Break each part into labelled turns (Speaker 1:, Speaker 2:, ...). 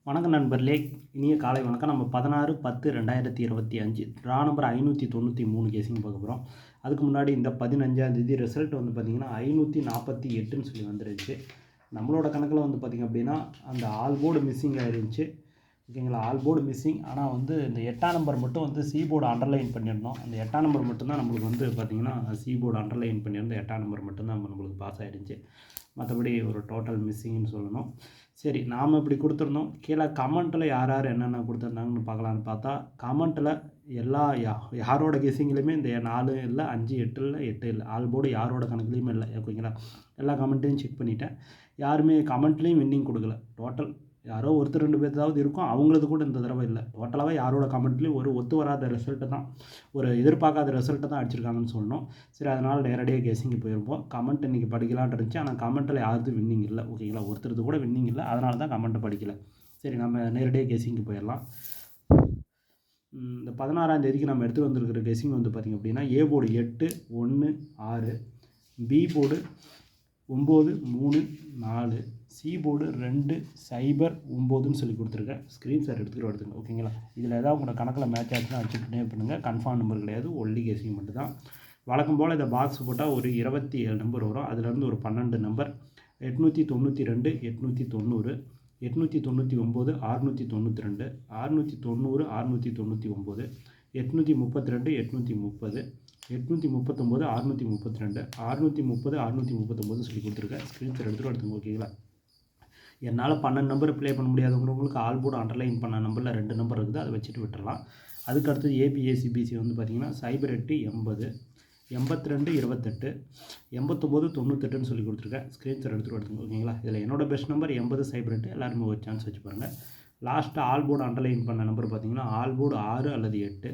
Speaker 1: வணக்கம் நண்பர்களே, இனிய காலை வணக்கம். நம்ம 16/10/2025 ட்ரா நம்பர் 593 கேசிங் பார்க்க போகிறோம். அதுக்கு முன்னாடி இந்த 15ஆம் தேதி ரிசல்ட் வந்து பார்த்திங்கன்னா 548ன்னு சொல்லி வந்துருச்சு. நம்மளோட கணக்கில் வந்து பார்த்திங்க அப்படின்னா அந்த ஆல் போர்டு மிஸ்ஸிங் ஆகிருந்துச்சு. ஓகேங்களா, ஆல் போர்டு மிஸ்ஸிங். ஆனால் வந்து இந்த 8ஆம் நம்பர் மட்டும் வந்து சி போர்டு அண்டர்லைன் பண்ணியிருந்தோம். அந்த 8ஆம் நம்பர் மட்டும்தான் நம்மளுக்கு வந்து பார்த்திங்கன்னா சி போர்டு அண்டர்லைன் பண்ணியிருந்தோம். 8ஆம் நம்பர் மட்டும்தான் நம்மளுக்கு பாஸ் ஆகிருந்துச்சு. மற்றபடி ஒரு டோட்டல் மிஸ்ஸிங்னு சொல்லணும். சரி, நாம் இப்படி கொடுத்துருந்தோம். கீழே கமெண்ட்டில் யார் யார் என்னென்ன கொடுத்துருந்தாங்கன்னு பார்க்கலான்னு பார்த்தா, கமெண்ட்டில் எல்லா யாரோட கெஸ்ஸிங்லேயுமே இந்த 4 இல்லை 5 8 இல்லை 8 இல்லை ஆல் போர்டு யாரோட கணக்குலேயுமே இல்லை. ஓகேங்களா, எல்லா கமெண்ட்டையும் செக் பண்ணிவிட்டேன். யாருமே கமெண்ட்லேயும் வின்னிங் கொடுக்கல. டோட்டல் யாரோ ஒருத்தர் 2 பேர்த்தாவது இருக்கும், அவங்களது கூட இந்த தடவை இல்லை. டோட்டலாகவே யாரோட கமெண்ட்லேயும் ஒரு ஒத்து வராத ரிசல்ட்டு தான், ஒரு எதிர்பார்க்காத ரிசல்ட்டை தான் அடிச்சிருக்காங்கன்னு சொல்லணும். சரி, அதனால் நேரடியாக கெஸ்ஸிங்கு போயிருப்போம். கமெண்ட் இன்றைக்கி படிக்கலான் இருந்துச்சு, ஆனால் கமெண்ட்டில் யாருக்கும் வின்னிங் இல்லை. ஓகேங்களா, ஒருத்தருக்கு கூட வின்னிங் இல்லை, அதனால தான் கமெண்ட்டை படிக்கலை. சரி, நம்ம நேரடியாக கெஸ்ஸிங்கு போயிடலாம். இந்த 16ஆம் தேதிக்கு நம்ம எடுத்து வந்திருக்கிற கெஸ்ஸிங் வந்து பார்த்திங்க அப்படின்னா, A board 8 1 6, B board 9 3 4, C board 2 0 9ன்னு சொல்லி கொடுத்துருக்கேன். ஸ்க்ரீன்ஷாட் எடுத்துங்க. ஓகேங்களா, இதில் ஏதாவது உங்களோட கணக்கில் மேட்ச் ஆச்சுன்னா அடிச்சுட்டே பண்ணுங்கள். கன்ஃபார்ம் நம்பர் கிடையாது, ஒன்லி கெஸ்ஸிங் மட்டும் தான். வழக்கம் போல் இந்த பாக்ஸ் போட்டால் ஒரு 27 நம்பர் வரும். அதுலேருந்து ஒரு 12 நம்பர் 892 890 899 692 690 699 832 830 839 632 630 639 சொல்லி கொடுத்துருக்கேன். ஸ்க்ரீன்ஷாட் எடுத்துங்க. ஓகேங்களா, என்னால் 12 நம்பர் ப்ளே பண்ண முடியாதவங்களுக்கு ஆல் போர்டு அண்டர்லைன் பண்ண நம்பரில் 2 நம்பர் இருக்குது, அதை வச்சுட்டு விட்டுறலாம். அதுக்கடுத்து ஏபிஏசிபிசி வந்து பார்த்திங்கன்னா 08 80 82 28 89 98ன்னு சொல்லி கொடுத்துருக்கேன். ஸ்க்ரீன்ஷாட் எடுத்துங்க. ஓகேங்களா, இதில் என்னோட பெஸ்ட் நம்பர் 80 08. எல்லாருமே ஒரு சான்ஸ் வச்சு பாருங்கள். லாஸ்ட்டாக ஆல் போர்டு அண்டர்லைன் பண்ண நம்பர் பார்த்திங்கன்னா ஆல் போர்டு 6 அல்லது 8,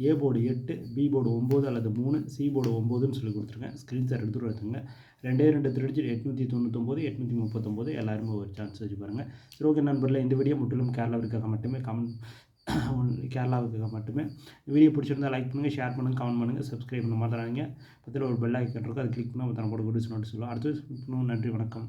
Speaker 1: ஏ போர்டு 8, பி போர்டு 9 அல்லது 3, சி போர்டு 9ன்னு சொல்லி கொடுத்துருக்கேன். ஸ்க்ரீன்ஷாட் எடுத்துங்க. 2 திருடிச்சு 899 839. எல்லாருமே ஒரு சான்ஸ் வச்சு பாருங்கள். சரி, ஓகே நண்பர்களே, இந்த வீடியோ முற்றிலும் கேரளாவுக்காக மட்டுமே கேரளாவுக்காக மட்டுமே. வீடியோ பிடிச்சிருந்தால் லைக் பண்ணுங்கள், ஷேர் பண்ணுங்கள், கமெண்ட் பண்ணுங்கள், சப்ஸ்கிரைப் பண்ண மாட்டாங்க. பக்கத்தில் ஒரு பெல் ஐக்கன் இருக்கும், அதை கிளிக் பண்ணால் தன போட நோட்டீஸ் சொல்லுவோம். அடுத்து நன்றி, வணக்கம்.